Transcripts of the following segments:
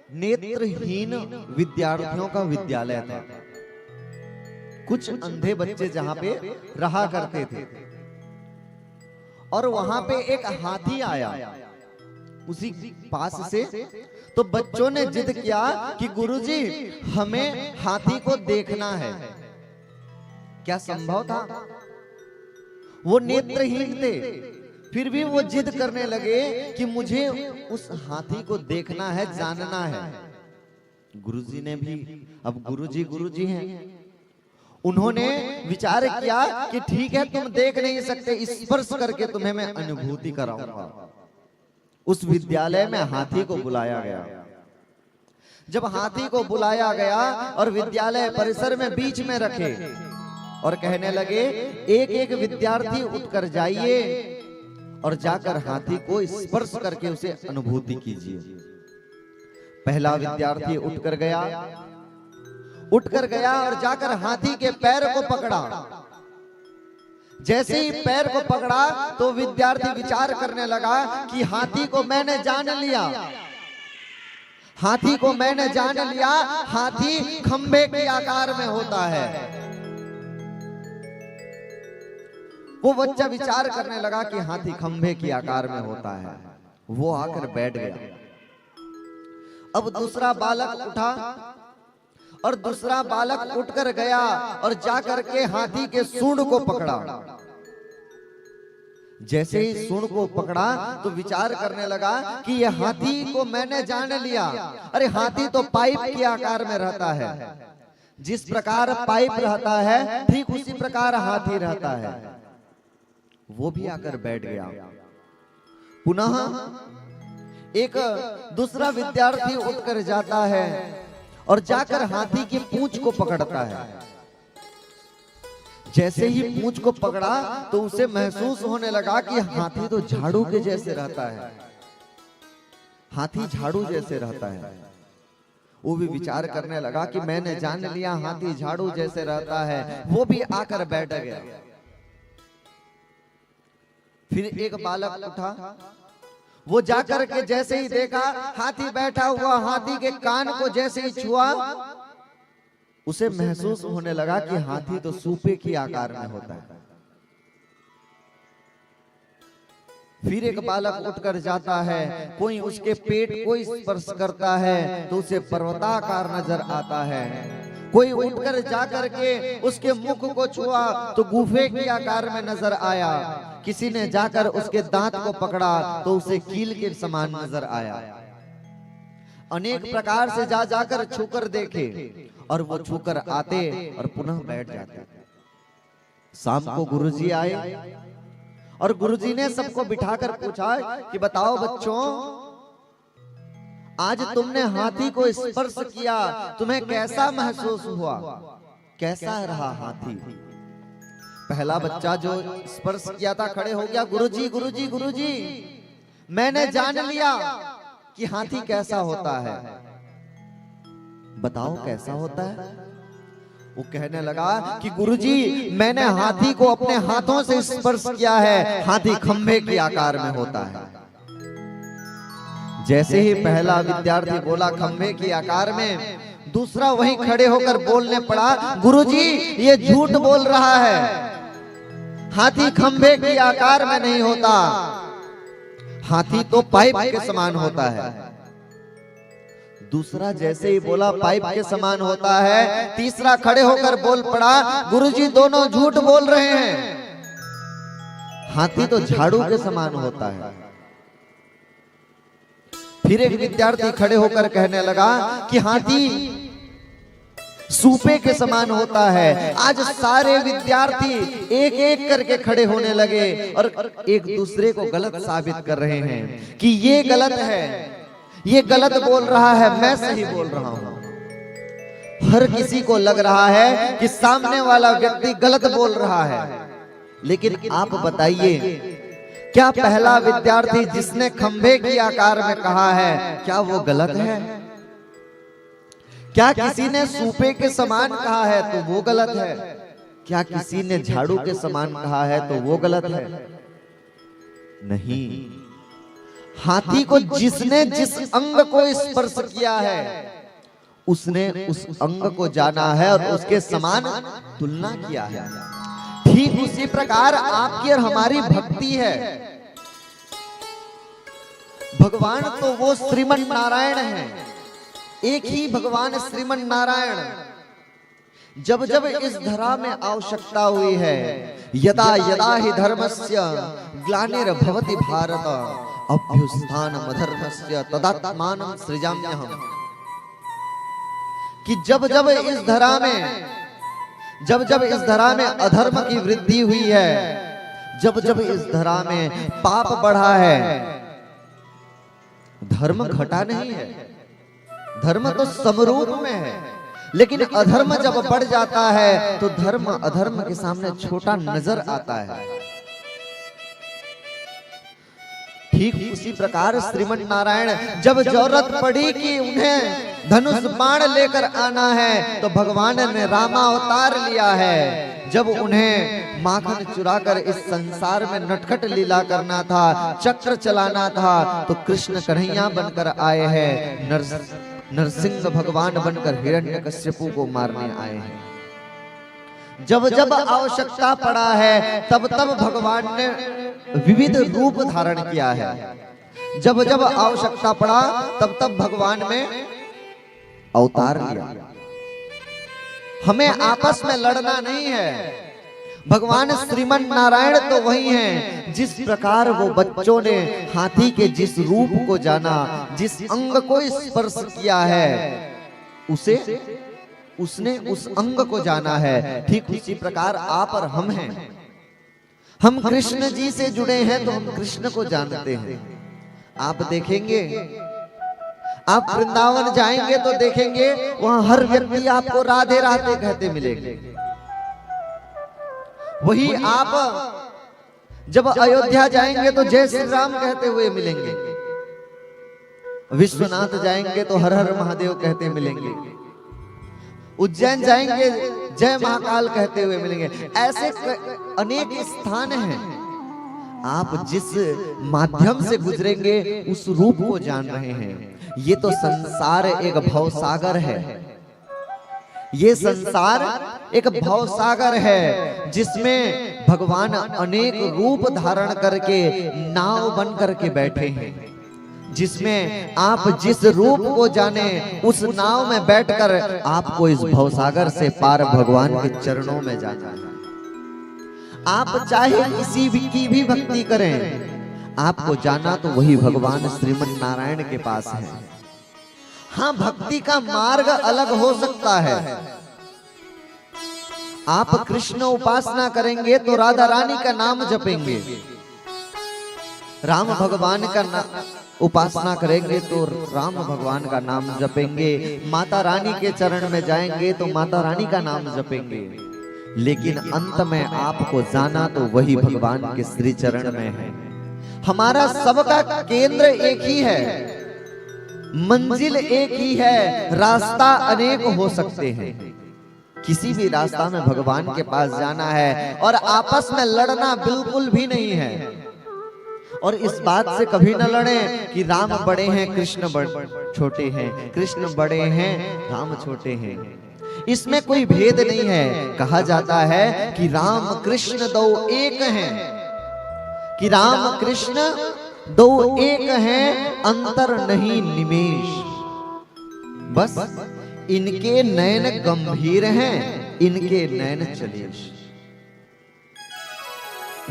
नेत्रहीन विद्यार्थियों का विद्यालय था। कुछ अंधे बच्चे जहां पे रहा करते थे और वहां पे एक हाथी आया उसी पास से। तो बच्चों ने जिद किया कि गुरुजी हमें हाथी को देखना है। क्या संभव था? वो नेत्रहीन थे, फिर भी वो जिद करने लगे कि मुझे उस हाथी को देखना है, जानना है। गुरुजी ने भी, अब गुरुजी हैं, उन्होंने विचार किया कि ठीक है तुम देख नहीं सकते, स्पर्श करके तुम्हें मैं अनुभूति कराऊंगा। उस विद्यालय में हाथी को बुलाया गया। जब हाथी को बुलाया गया और विद्यालय परिसर में बीच में रखे और कहने लगे एक एक विद्यार्थी उठकर जाइए और जाकर हाथी को स्पर्श करके उसे अनुभूति कीजिए। पहला विद्यार्थी उठकर गया और जाकर हाथी के पैर को पकड़ा। जैसे ही पैर को पकड़ा तो विद्यार्थी विचार करने लगा कि हाथी को मैंने जान लिया, हाथी को मैंने जान लिया, हाथी खंभे के आकार में होता है। वो बच्चा विचार करने लगा कि हाथी खंभे के आकार में होता है। वो आकर बैठ गया। अब दूसरा बालक उठा और दूसरा बालक उठकर गया और जाकर के हाथी के सूंड को पकड़ा। जैसे ही सूंड को पकड़ा तो विचार करने लगा कि ये हाथी को मैंने जान लिया। अरे हाथी तो पाइप के आकार में रहता है, जिस प्रकार पाइप रहता है ठीक उसी प्रकार हाथी रहता है। वो भी आकर बैठ गया। पुनः एक दूसरा विद्यार्थी उठकर जाता है और जाकर हाथी की पूंछ को पकड़ता है। जैसे ही पूंछ को पकड़ा तो उसे महसूस होने लगा कि हाथी तो झाड़ू के जैसे रहता है, हाथी झाड़ू जैसे रहता है। वो भी विचार करने लगा कि मैंने जान लिया हाथी झाड़ू जैसे रहता है। वो भी आकर बैठ गया। फिर एक बालक उठा, वो जाकर के जैसे ही देखा हाथी बैठा हुआ, हाथी के कान को जैसे ही छुआ उसे महसूस होने लगा कि हाथी तो सूपे के आकार में होता है। फिर एक बालक उठकर जाता है, कोई उसके पेट को स्पर्श करता है तो उसे पर्वताकार नजर आता है। कोई उठकर जाकर के उसके मुख को छुआ तो गुफे के आकार में नजर आया। किसी ने जाकर उसके दांत को पकड़ा तो उसे कील के समान नजर आया। अनेक प्रकार से जाकर छूकर देखे और वो छूकर आते और पुनः बैठ जाते। शाम को गुरुजी आए और गुरुजी ने सबको बिठाकर पूछा कि बताओ बच्चों, आज तुमने हाथी को स्पर्श किया, तुम्हें कैसा महसूस हुआ, कैसा रहा हाथी? पहला बच्चा जो स्पर्श किया था खड़े हो गया, गुरुजी गुरुजी गुरुजी मैंने जान लिया कि हाथी कैसा होता है, बताओ कैसा होता है? वो कहने लगा कि गुरुजी मैंने हाथी को अपने हाथों से स्पर्श किया है, हाथी खंभे के आकार में होता है। जैसे ही पहला विद्यार्थी बोला खंभे के आकार में, दूसरा वहीं खड़े होकर बोलने पड़ा, गुरुजी ये झूठ बोल रहा है, हाथी खंभे के आकार में नहीं होता, हाथी तो पाइप के समान होता है। दूसरा जैसे ही बोला पाइप के समान होता है, तीसरा खड़े होकर बोल पड़ा, गुरुजी दोनों झूठ बोल रहे हैं, हाथी तो झाड़ू के समान होता है। फिर एक विद्यार्थी खड़े होकर कहने लगा कि हाथी सूपे के समान होता है। आज सारे विद्यार्थी एक एक करके खड़े होने लगे और एक दूसरे को गलत साबित कर रहे हैं कि ये गलत है, ये गलत बोल रहा है, मैं सही बोल रहा हूं। हर किसी को लग रहा है कि सामने वाला व्यक्ति गलत बोल रहा है। लेकिन आप बताइए, क्या पहला विद्यार्थी जिसने खंभे के आकार में कहा है, क्या वो गलत है? क्या किसी ने सूपे के समान कहा है तो वो गलत है? क्या किसी ने झाड़ू के समान कहा है तो वो गलत है? नहीं, हाथी को जिसने जिस अंग को स्पर्श किया है उसने उस अंग को जाना है और उसके समान तुलना किया है। ठीक उसी प्रकार आपकी और हमारी भक्ति है। भगवान तो वो श्रीमन नारायण है, एक ही भगवान श्रीमन नारायण। जब जब इस धरा में आवश्यकता हुई है, यदा यदा ही धर्मस्य ग्लानिर्भवति भारत अभ्युत्थानमधर्मस्य तदात्मानं सृजाम्यहम्। कि जब जब इस धरा में अधर्म की वृद्धि हुई है, जब जब इस धरा में पाप बढ़ा है, धर्म घटा नहीं है, धर्म तो समरूप में है, लेकिन अधर्म जब बढ़ जाता है तो धर्म अधर्म के सामने छोटा नजर आता है। ठीक उसी प्रकार श्रीमन नारायण जब जरूरत पड़ी कि उन्हें धनुष बाण लेकर आना है तो भगवान ने रामावतार लिया है। जब उन्हें माखन चुराकर इस संसार में नटखट लीला करना था, चक्र चलाना था, तो कृष्ण कन्हैया बनकर आए हैं, नरसिंह भगवान बनकर हिरण्यकश्यपु को मारने आए हैं। जब जब आवश्यकता पड़ा है तब तब भगवान ने विविध रूप धारण किया है। जब जब आवश्यकता पड़ा तब तब भगवान में अवतार लिया। हमें आपस में लड़ना नहीं है। भगवान श्रीमन नारायण तो वही हैं जिस प्रकार वो बच्चों ने हाथी के जिस रूप को जाना, जिस अंग को स्पर्श किया है, उसने उस अंग को जाना है। ठीक उसी प्रकार आप और हम हैं। हम कृष्ण जी से जुड़े हैं तो हम कृष्ण को जानते हैं। आप देखेंगे, आप वृंदावन जाएंगे तो देखेंगे वहां हर व्यक्ति आपको राधे राधे कहते मिलेंगे। वही आप जब अयोध्या जाएंगे तो जय श्री राम कहते हुए मिलेंगे। विश्वनाथ जाएंगे तो हर हर महादेव कहते मिलेंगे। उज्जैन जाएंगे जय महाकाल कहते हुए मिलेंगे। ऐसे अनेक स्थान हैं। आप जिस माध्यम से गुजरेंगे उस रूप को जान रहे हैं। ये तो संसार एक भवसागर है। ये संसार एक भवसागर है जिसमें भगवान अनेक रूप धारण करके नाव बन करके बैठे हैं। जिसमें आप जिस रूप को जाने उस नाव में बैठकर आपको इस भवसागर से पार भगवान के चरणों में जाना है। आप चाहे किसी की भी भक्ति करें, आपको जाना तो वही भगवान श्रीमन नारायण के पास है। हाँ, भक्ति का मार्ग अलग हो सकता है। आप कृष्ण उपासना करेंगे तो राधा रानी का नाम जपेंगे। राम भगवान का उपासना करेंगे तो राम भगवान का नाम जपेंगे। माता रानी के चरण में जाएंगे तो माता रानी का नाम जपेंगे। लेकिन अंत में आपको जाना तो वही भगवान के श्री चरण में है। हमारा सबका केंद्र एक ही है, मंजिल एक ही है, रास्ता अनेक हो सकते हैं। किसी भी रास्ता में भगवान के पास जाना है और आपस में लड़ना बिल्कुल भी नहीं है। और इस बात से कभी न लड़े कि राम बड़े हैं कृष्ण छोटे हैं, कृष्ण बड़े हैं राम छोटे हैं। इसमें कोई भेद नहीं है। कहा जाता है कि राम कृष्ण दो एक हैं, कि राम कृष्ण दो एक हैं, अंतर नहीं निमेष। बस इनके नयन गंभीर हैं, इनके नयन चलेश।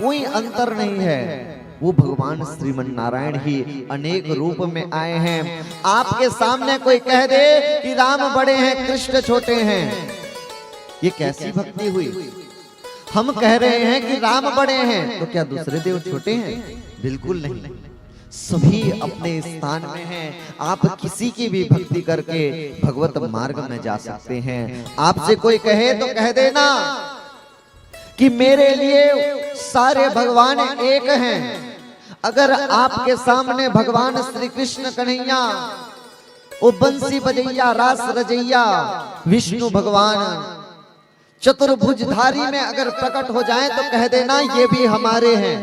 कोई अंतर नहीं है। वो भगवान श्रीमन नारायण ही अनेक रूप में आए हैं। आपके सामने कोई कह दे कि राम बड़े हैं कृष्ण छोटे हैं, ये कैसी भक्ति हुई? हम कह रहे हैं कि राम बड़े हैं तो क्या दूसरे देव छोटे हैं? बिल्कुल नहीं, सभी अपने स्थान में हैं। आप किसी की भी भक्ति करके भगवत मार्ग में जा सकते हैं। आपसे कोई कहे तो कह देना कि मेरे लिए सारे भगवान एक हैं। अगर आपके सामने भगवान श्री कृष्ण कन्हैया, वो बंसी बजैया, रास रजैया विष्णु भगवान चतुर्भुजधारी में अगर प्रकट हो जाए तो कह देना ये भी हमारे हैं।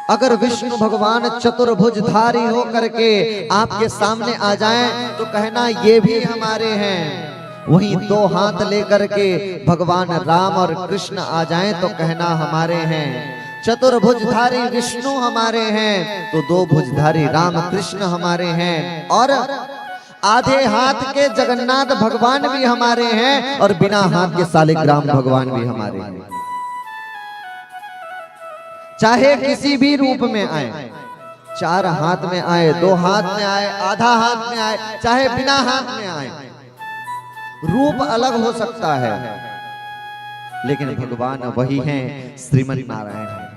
अगर विष्णु भगवान चतुर्भुजधारी हो करके आपके सामने आ जाएं तो कहना ये भी हमारे हैं। वहीं दो हाथ लेकर के भगवान राम और कृष्ण आ जाएं तो कहना हमारे हैं। चतुर्भुजधारी विष्णु हमारे हैं तो दो भुजधारी राम कृष्ण हमारे हैं। और आधे हाथ के जगन्नाथ भगवान भी हमारे हैं और बिना हाथ के शालिग्राम भगवान भी हमारे हैं। चाहे किसी भी रूप में आए, चार हाथ में आए, दो हाथ में आए, आधा हाथ में आए, चाहे बिना हाथ में आए, रूप अलग हो सकता है लेकिन भगवान वही हैं, श्रीमन नारायण।